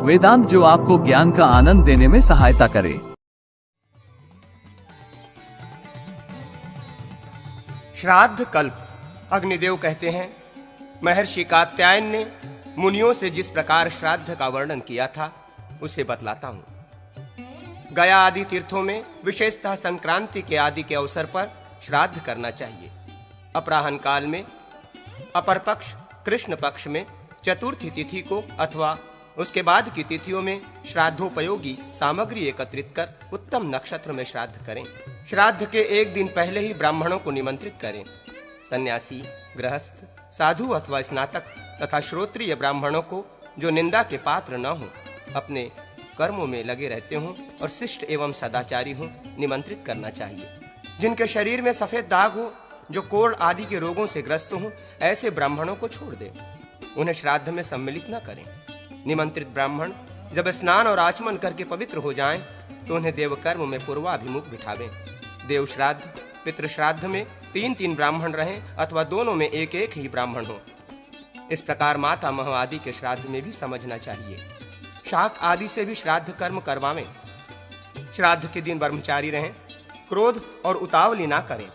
वेदांत जो आपको ज्ञान का आनंद देने में सहायता करे। श्राद्ध कल्प। अग्निदेव कहते हैं, महर्षि कात्यायन ने मुनियों से जिस प्रकार श्राद्ध का वर्णन किया था उसे बतलाता हूं। गया आदि तीर्थों में विशेषतः संक्रांति के आदि के अवसर पर श्राद्ध करना चाहिए। अपराह्न काल में, अपर पक्ष, कृष्ण पक्ष में, चतुर्थी तिथि को अथवा उसके बाद की तिथियों में श्राद्धोपयोगी सामग्री एकत्रित कर उत्तम नक्षत्र में श्राद्ध करें। श्राद्ध के एक दिन पहले ही ब्राह्मणों को निमंत्रित करें। सन्यासी, गृहस्थ, साधु अथवा स्नातक तथा श्रोत्रिय ब्राह्मणों को जो निंदा के पात्र न हों, अपने कर्मों में लगे रहते हों और शिष्ट एवं सदाचारी हों, निमंत्रित करना चाहिए। जिनके शरीर में सफेद दाग हो, जो कोढ़ आदि के रोगों से ग्रस्त हों, ऐसे ब्राह्मणों को छोड़ दें। उन्हें श्राद्ध में सम्मिलित न करें। निमंत्रित ब्राह्मण जब स्नान और आचमन करके पवित्र हो जाएं, तो उन्हें देवकर्म में पूर्वाभिमुख बिठावें। देव श्राद्ध, पितृ श्राद्ध में 3-3 ब्राह्मण रहें अथवा दोनों में एक ही ब्राह्मण हो। इस प्रकार माता मह आदि के श्राद्ध में भी समझना चाहिए। शाक आदि से भी श्राद्ध कर्म करवावें। श्राद्ध के दिन ब्रह्मचारी रहें, क्रोध और उतावली ना करें,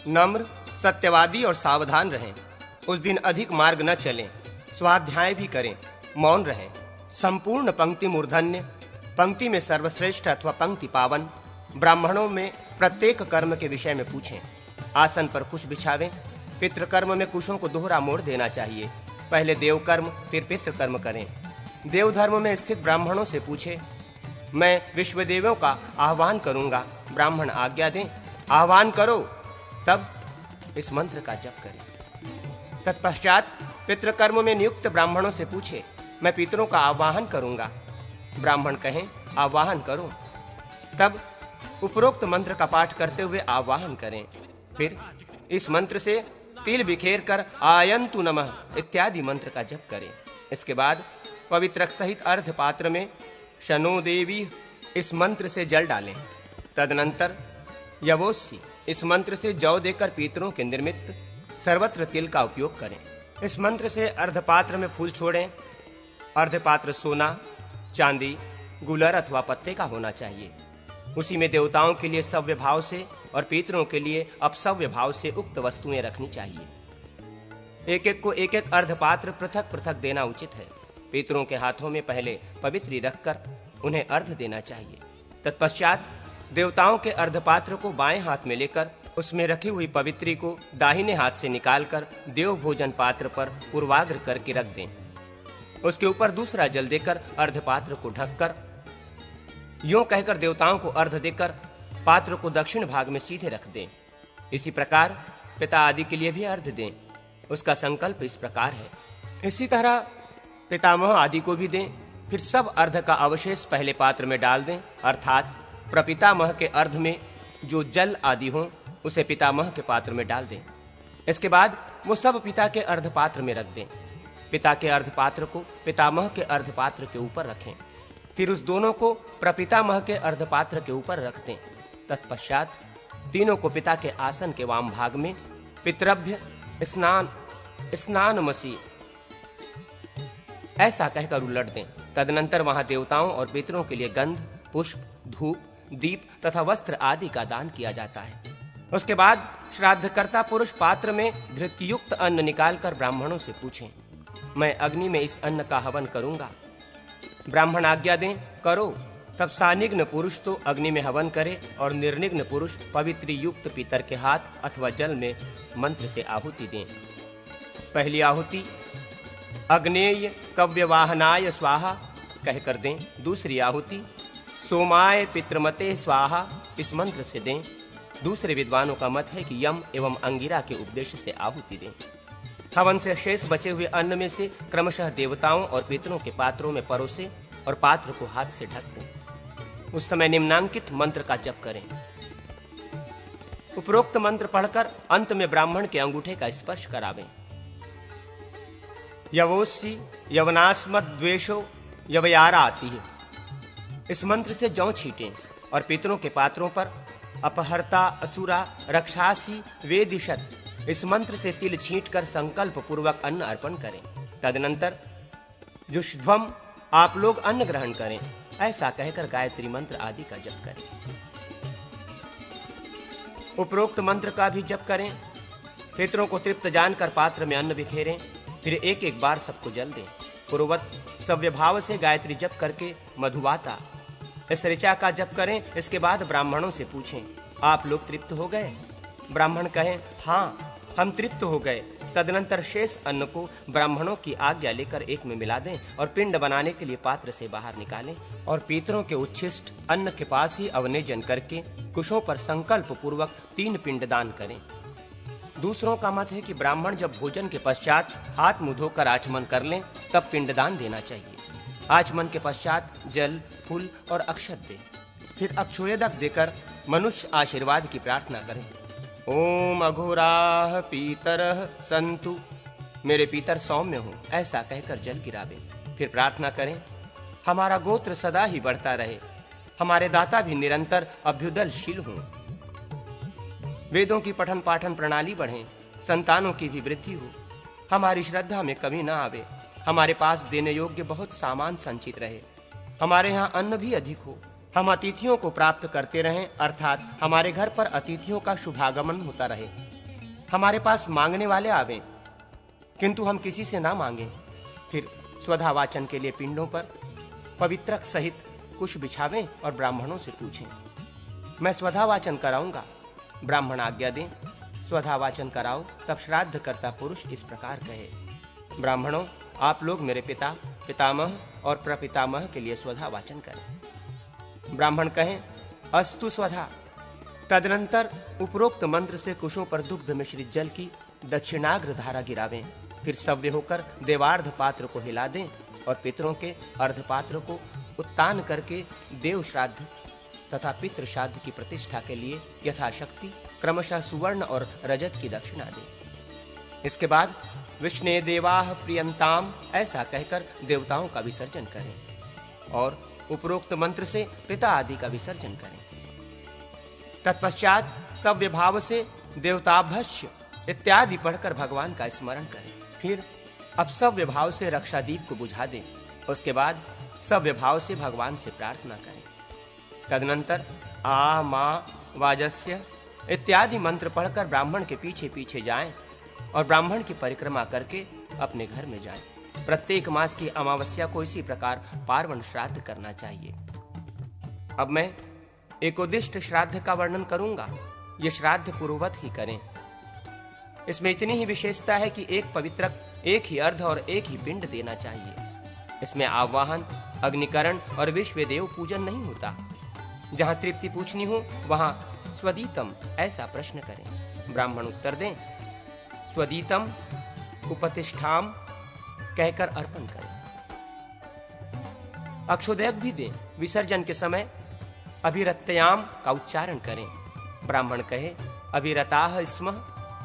नम्र, सत्यवादी और सावधान रहें। उस दिन अधिक मार्ग न चलें, स्वाध्याय भी करें, मौन रहें। संपूर्ण पंक्ति मूर्धन्य, पंक्ति में सर्वश्रेष्ठ अथवा पंक्ति पावन, ब्राह्मणों में प्रत्येक कर्म के विषय में पूछें। आसन पर कुश बिछावें। पितृकर्म में कुशों को दोहरा मोड़ देना चाहिए। पहले देव कर्म फिर पितृकर्म करें। देव धर्म में स्थित ब्राह्मणों से पूछे, मैं विश्वदेवों का आह्वान करूंगा, ब्राह्मण आज्ञा दें। आह्वान करो, तब इस मंत्र का जप करें। तत्पश्चात पितृकर्म में नियुक्त ब्राह्मणों से पूछे, मैं पितरों का आवाहन करूंगा, ब्राह्मण कहें आवाहन करो। तब उपरोक्त मंत्र का पाठ करते हुए आवाहन करें। फिर इस मंत्र से तिल बिखेर कर आयंतु नमः इत्यादि मंत्र का जप करें। इसके बाद पवित्रक सहित अर्ध पात्र में शनो देवी इस मंत्र से जल डालें। तदनंतर यवोस्सी इस मंत्र से जौ देकर पितरों के निर्मित सर्वत्र तिल का उपयोग करें। इस मंत्र से अर्धपात्र में फूल छोड़ें। अर्धपात्र सोना, चांदी, गुलर अथवा पत्ते का होना चाहिए। उसी में देवताओं के लिए सव्य भाव से और पितरों के लिए अपसव्य भाव से उक्त वस्तुएं रखनी चाहिए। एक एक को एक एक अर्धपात्र पृथक पृथक देना उचित है। पितरों के हाथों में पहले पवित्री रखकर उन्हें अर्घ देना चाहिए। तत्पश्चात देवताओं के अर्धपात्र को बाएं हाथ में लेकर उसमें रखी हुई पवित्री को दाहिने हाथ से निकालकर देव भोजन पात्र पर पूर्वाग्र करके रख दें। उसके ऊपर दूसरा जल देकर अर्धपात्र को ढककर यूं कहकर देवताओं को अर्घ देकर पात्र को दक्षिण भाग में सीधे रख दें। इसी प्रकार पिता आदि के लिए भी अर्घ दें। उसका संकल्प इस प्रकार है। इसी तरह पितामह आदि को भी दें। फिर सब अर्घ का अवशेष पहले पात्र में डाल दें, अर्थात प्रपितामह के अर्घ में जो जल आदि हो उसे पितामह के पात्र में डाल दें। इसके बाद वो सब पिता के अर्घ पात्र में रख दें। पिता के अर्घ पात्र को पितामह के अर्घ पात्र के ऊपर रखें। फिर उस दोनों को प्रपितामह के अर्घ पात्र के ऊपर रख दें। तत्पश्चात तीनों को पिता के आसन के वाम भाग में पितृभ्य स्नानमसी ऐसा कहकर उलट दें। तदनंतर वहां देवताओं और पितरों के लिए गंध, पुष्प, धूप, दीप तथा वस्त्र आदि का दान किया जाता है। उसके बाद श्राद्धकर्ता पुरुष पात्र में धृतयुक्त अन्न निकालकर ब्राह्मणों से पूछें, मैं अग्नि में इस अन्न का हवन करूंगा। ब्राह्मण आज्ञा दें, करो। तब सानिग्न पुरुष तो अग्नि में हवन करे और निर्निग्न पुरुष पवित्र युक्त पितर के हाथ अथवा जल में मंत्र से आहुति दें। पहली आहुति अग्नेय कव्यवाहनाय स्वाहा कहकर दें। दूसरी आहुति सोमाय पितृमते स्वाहा इस मंत्र से दें। दूसरे विद्वानों का मत है कि यम एवं अंगिरा के उपदेश से आहुति दें। हवन से शेष बचे हुए अन्न में से क्रमशः देवताओं और पितरों के पात्रों में परोसे और पात्र को हाथ से ढक दें। उस समय निम्नांकित मंत्र का जप करें। उपरोक्त मंत्र पढ़कर अंत में ब्राह्मण के अंगूठे का स्पर्श करावें। यवोस्सी यवनास्मद्वेषो यवयाराति इस मंत्र से जौ छीटें और पितरों के पात्रों पर अपहर्ता असुरा रक्षासी वेदिशत इस मंत्र से तिल छींटकर संकल्प पूर्वक अन्न अर्पण करें। तदनंतर जुष्ध्वम आप लोग अन्न ग्रहण करें, ऐसा कहकर गायत्री मंत्र आदि का जप करें। उपरोक्त मंत्र का भी जप करें। पितरों को तृप्त जानकर पात्र में अन्न बिखेरें, फिर एक एक बार सबको जल दें। पूर्ववत सव्य भाव से गायत्री जप करके मधुवाता इस ऋचा का जप करें। इसके बाद ब्राह्मणों से पूछें, आप लोग तृप्त हो गए? ब्राह्मण कहें, हाँ हम तृप्त हो गए। तदनंतर शेष अन्न को ब्राह्मणों की आज्ञा लेकर एक में मिला दें और पिंड बनाने के लिए पात्र से बाहर निकालें और पितरों के उच्छिष्ट अन्न के पास ही अवनेजन करके कुशों पर संकल्प पूर्वक 3 पिंड दान करें। दूसरों का मत है कि ब्राह्मण जब भोजन के पश्चात हाथ मुंह धोकर आचमन कर लें तब पिंडदान देना चाहिए। आचमन के पश्चात जल, फूल और अक्षत दें। फिर अक्षोयदक देकर मनुष्य आशीर्वाद की प्रार्थना करें। ओम अघोराः पीतरः सन्तु, मेरे पीतर सौम्य हो, ऐसा कहकर जल गिरावे। फिर प्रार्थना करें, हमारा गोत्र सदा ही बढ़ता रहे, हमारे दाता भी निरंतर अभ्युदलशील हों, वेदों की पठन पाठन प्रणाली बढ़े, संतानों की भी वृद्धि हो, हमारी श्रद्धा में कमी न आवे, हमारे पास देने योग्य बहुत सामान संचित रहे, हमारे यहाँ अन्न भी अधिक हो, हम अतिथियों को प्राप्त करते रहें, अर्थात हमारे घर पर अतिथियों का शुभागमन होता रहे, हमारे पास मांगने वाले आवें किंतु हम किसी से ना मांगें। फिर स्वधा वाचन के लिए पिंडों पर पवित्रक सहित कुश बिछावें और ब्राह्मणों से पूछें, मैं स्वधा वाचन कराऊंगा? ब्राह्मण आज्ञा दें, स्वधा वाचन कराओ। तब श्राद्ध करता पुरुष इस प्रकार कहे, ब्राह्मणों आप लोग मेरे पिता, पितामह और प्रपितामह के लिए स्वधा वाचन करें। ब्राह्मण कहें, अस्तु स्वधा। तदनंतर उपरोक्त मंत्र से कुशों पर दुग्ध मिश्रित जल की दक्षिणाग्र धारा गिरावें। फिर सव्य होकर देवार्ध पात्र को हिला दें और पितरों के अर्ध पात्र को उत्तान करके देव श्राद्ध तथा पितृ श्राद्ध की प्रतिष्ठा के लिए यथाशक्ति क्रमशः सुवर्ण और रजत की दक्षिणा दें। इसके बाद विष्णे देवाः प्रियंताम, ऐसा कहकर देवताओं का विसर्जन करें और उपरोक्त मंत्र से पिता आदि का विसर्जन करें। तत्पश्चात सव्य भाव से देवताभ्यस्य इत्यादि पढ़कर भगवान का स्मरण करें। फिर अब सव्य भाव से रक्षादीप को बुझा दें। उसके बाद सव्य भाव से भगवान से प्रार्थना करें। तदनंतर आ मा वाजस्य इत्यादि मंत्र पढ़कर ब्राह्मण के पीछे पीछे जाएं और ब्राह्मण की परिक्रमा करके अपने घर में जाएं। प्रत्येक मास की अमावस्या को इसी प्रकार पार्वण श्राद्ध करना चाहिए। अब मैं एकोदिष्ट श्राद्ध का वर्णन करूंगा। यह श्राद्ध पूर्ववत ही करें। इसमें इतनी ही विशेषता है कि एक पवित्रक, एक ही अर्ध और एक ही पिंड देना चाहिए। इसमें आवाहन, अग्निकरण और विश्वदेव पूजन नहीं होता। जहां तृप्ति पूछनी हो वहां स्वदीतम ऐसा प्रश्न करें। ब्राह्मण उत्तर दें, स्वदीतम उपतिष्ठाम कहकर अर्पण करें। अक्षोदयक भी दें। विसर्जन के समय अभिरत्याम का उच्चारण करें। ब्राह्मण कहे, अभिरताः स्मः,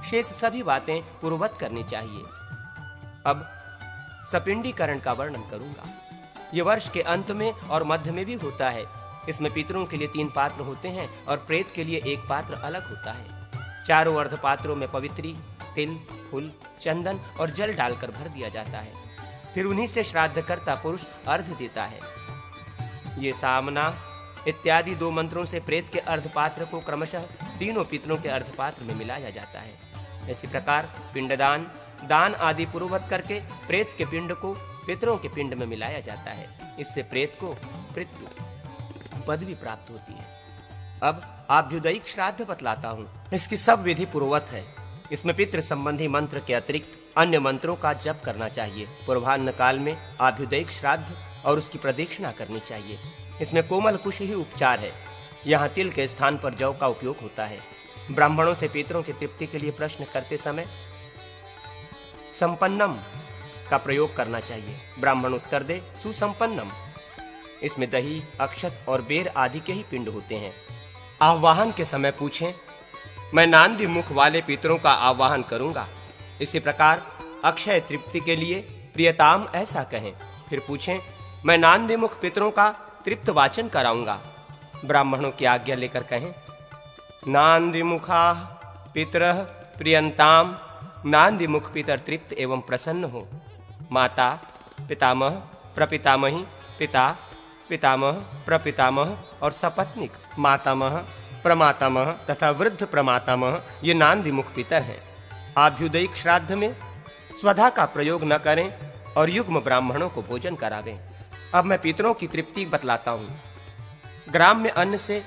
शेष सभी बातें पूर्ववत करनी चाहिए। अब सपिंडीकरण का वर्णन करूंगा। यह वर्ष के अंत में और मध्य में भी होता है। इसमें पितरों के लिए 3 पात्र होते हैं और प्रेत के लिए 1 पात्र अलग होता है। चारों अर्ध पात्रों में पवित्री, तिल, फूल, चंदन और जल डालकर भर दिया जाता है। फिर उन्हीं से श्राद्ध करता पुरुष अर्घ देता है। ये सामना इत्यादि 2 मंत्रों से प्रेत के अर्ध पात्र को क्रमशः तीनों पितरों के अर्ध पात्र में मिलाया जाता है। इसी प्रकार पिंडदान, दान आदि पूर्ववत करके प्रेत के पिंड को पितरों के पिंड में मिलाया जाता है। इससे प्रेत को पृथ्वी पदवी प्राप्त होती है। अब आभ्युदयिक श्राद्ध बतलाता हूँ। इसकी सब विधि पूर्ववत है। इसमें पितृ संबंधी मंत्र के अतिरिक्त अन्य मंत्रों का जप करना चाहिए। पूर्वाह्न काल में आभ्युदयिक श्राद्ध और उसकी प्रदक्षिणा करनी चाहिए। इसमें कोमल कुश ही उपचार है। यहाँ तिल के स्थान पर जौ का उपयोग होता है। ब्राह्मणों से पितरों की तृप्ति के लिए प्रश्न करते समय संपन्नम का प्रयोग करना चाहिए। ब्राह्मण उत्तर दे, सुसंपन्नम। इसमें दही, अक्षत और बेर आदि के ही पिंड होते हैं। आह्वाहन के समय पूछें, मैं नांदी मुख वाले पितरों का आह्वाहन करूंगा। इसी प्रकार अक्षय तृप्ति के लिए प्रियताम ऐसा कहें। फिर पूछें, मैं नांदी मुख पितरों का तृप्त वाचन कराऊंगा। ब्राह्मणों की आज्ञा लेकर कहें, नांदी मुखा पितरः प्रियंताम, नांदी मुख पितर तृप्त एवं प्रसन्न हो। माता, पितामह, प्रपितामही, पिता, पितामह, प्रपितामह और सपत्निक, मातामह, प्रमातामह तथा वृद्ध प्रमातामह ये नांदिमुख पितर हैं। आभ्युदयिक श्राद्ध में स्वधा का प्रयोग न करें और युग्म ब्राह्मणों को भोजन करावें। अब मैं पितरों की तृप्ति बतलाता हूँ। ग्राम में अन्न से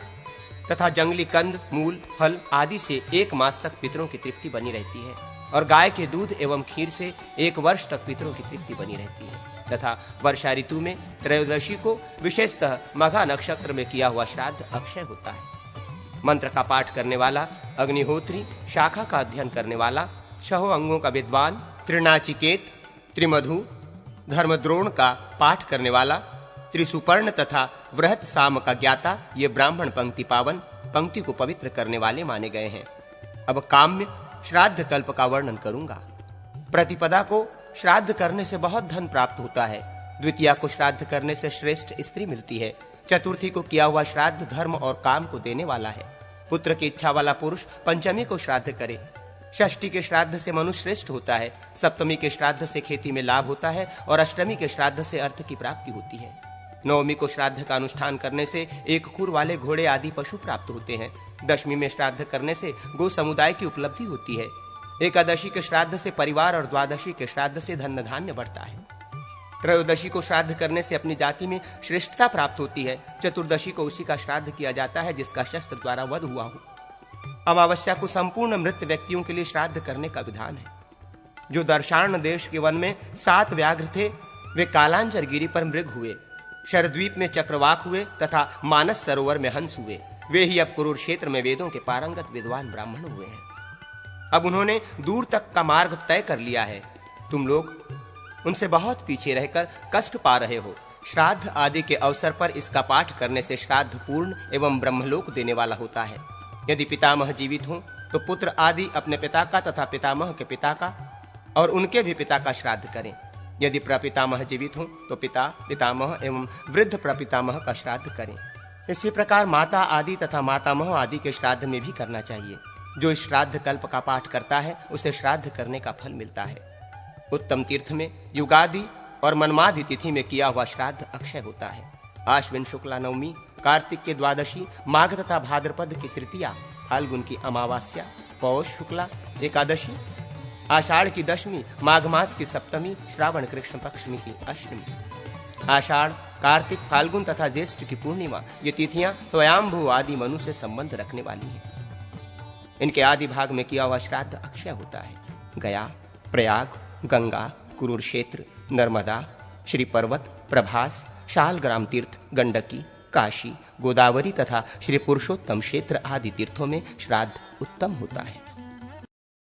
तथा जंगली कंद, मूल, फल आदि से 1 मास तक पितरों की तृप्ति बनी रहती है और गाय के दूध एवं खीर से 1 वर्ष तक पितरों की तृप्ति बनी रहती है तथा वर्षा ऋतु में त्रयोदशी को विशेषतः मघा नक्षत्र में किया हुआ श्राद्ध अक्षय होता है। मंत्र का पाठ करने वाला, अग्निहोत्री, शाखा का अध्ययन करने वाला, 6 अंगों का विद्वान, त्रिनाचिकेत, त्रिमधु, धर्मद्रोण का पाठ करने वाला, त्रिसुपर्ण तथा वृहत साम का ज्ञाता ये ब्राह्मण पंक्ति पावन, पंक्ति को पवित्र करने वाले माने गए हैं। अब काम्य श्राद्ध कल्प का वर्णन करूंगा। प्रतिपदा को श्राद्ध करने से बहुत धन प्राप्त होता है। द्वितीया को श्राद्ध करने से श्रेष्ठ स्त्री मिलती है। चतुर्थी को किया हुआ श्राद्ध धर्म और काम को देने वाला है। पुत्र की इच्छा वाला पुरुष पंचमी को श्राद्ध करे। षष्ठी के श्राद्ध से मनुष्य श्रेष्ठ होता है। सप्तमी के श्राद्ध से खेती में लाभ होता है और अष्टमी के श्राद्ध से अर्थ की प्राप्ति होती है। नवमी को श्राद्ध का अनुष्ठान करने से 1 खुर वाले घोड़े आदि पशु प्राप्त होते हैं। दशमी में श्राद्ध करने से गो समुदाय की उपलब्धि होती है। एकादशी के श्राद्ध से परिवार और द्वादशी के श्राद्ध से धन धान्य बढ़ता है। त्रयोदशी को श्राद्ध करने से अपनी जाति में श्रेष्ठता प्राप्त होती है। चतुर्दशी को उसी का श्राद्ध किया जाता है जिसका शस्त्र द्वारा वध हुआ हो। अमावस्या को संपूर्ण मृत व्यक्तियों के लिए श्राद्ध करने का विधान है। जो दर्शार्ण देश के वन में 7 व्याघ्र थे, वे कालांजर गिरी पर मृग हुए, शरद्वीप में चक्रवाक हुए तथा मानस सरोवर में हंस हुए। वे ही अब कुरुक्षेत्र में वेदों के पारंगत विद्वान ब्राह्मण हुए हैं। अब उन्होंने दूर तक का मार्ग तय कर लिया है। तुम लोग उनसे बहुत पीछे रहकर कष्ट पा रहे हो। श्राद्ध आदि के अवसर पर इसका पाठ करने से श्राद्ध पूर्ण एवं ब्रह्मलोक देने वाला होता है। यदि पितामह जीवित हों तो पुत्र आदि अपने पिता का तथा पितामह के पिता का और उनके भी पिता का श्राद्ध करें। यदि प्रपितामह जीवित हों तो पिता, पितामह एवं वृद्ध प्रपितामह का श्राद्ध करें। इसी प्रकार माता आदि तथा मातामह आदि के श्राद्ध में भी करना चाहिए। जो इस श्राद्ध कल्प का पाठ करता है उसे श्राद्ध करने का फल मिलता है। उत्तम तीर्थ में युगादि और मनमादि तिथि में किया हुआ श्राद्ध अक्षय होता है। आश्विन शुक्ला नवमी, कार्तिक के द्वादशी, माघ तथा भाद्रपद की तृतीया, फाल्गुन की अमावास्या, पौष शुक्ला एकादशी, आषाढ़ की दशमी, माघ मास की सप्तमी, श्रावण कृष्ण पक्षमी की अष्टमी। आषाढ़, कार्तिक, फाल्गुन तथा ज्येष्ठ की पूर्णिमा ये तिथियां स्वयंभू आदि मनु से संबंध रखने वाली हैं। इनके आदि भाग में किया हुआ श्राद्ध अक्षय होता है। गया, प्रयाग, गंगा, कुरुक्षेत्र, नर्मदा, श्री पर्वत, प्रभास, शालग्राम तीर्थ, गंडकी, काशी, गोदावरी तथा श्री पुरुषोत्तम क्षेत्र आदि तीर्थों में श्राद्ध उत्तम होता है।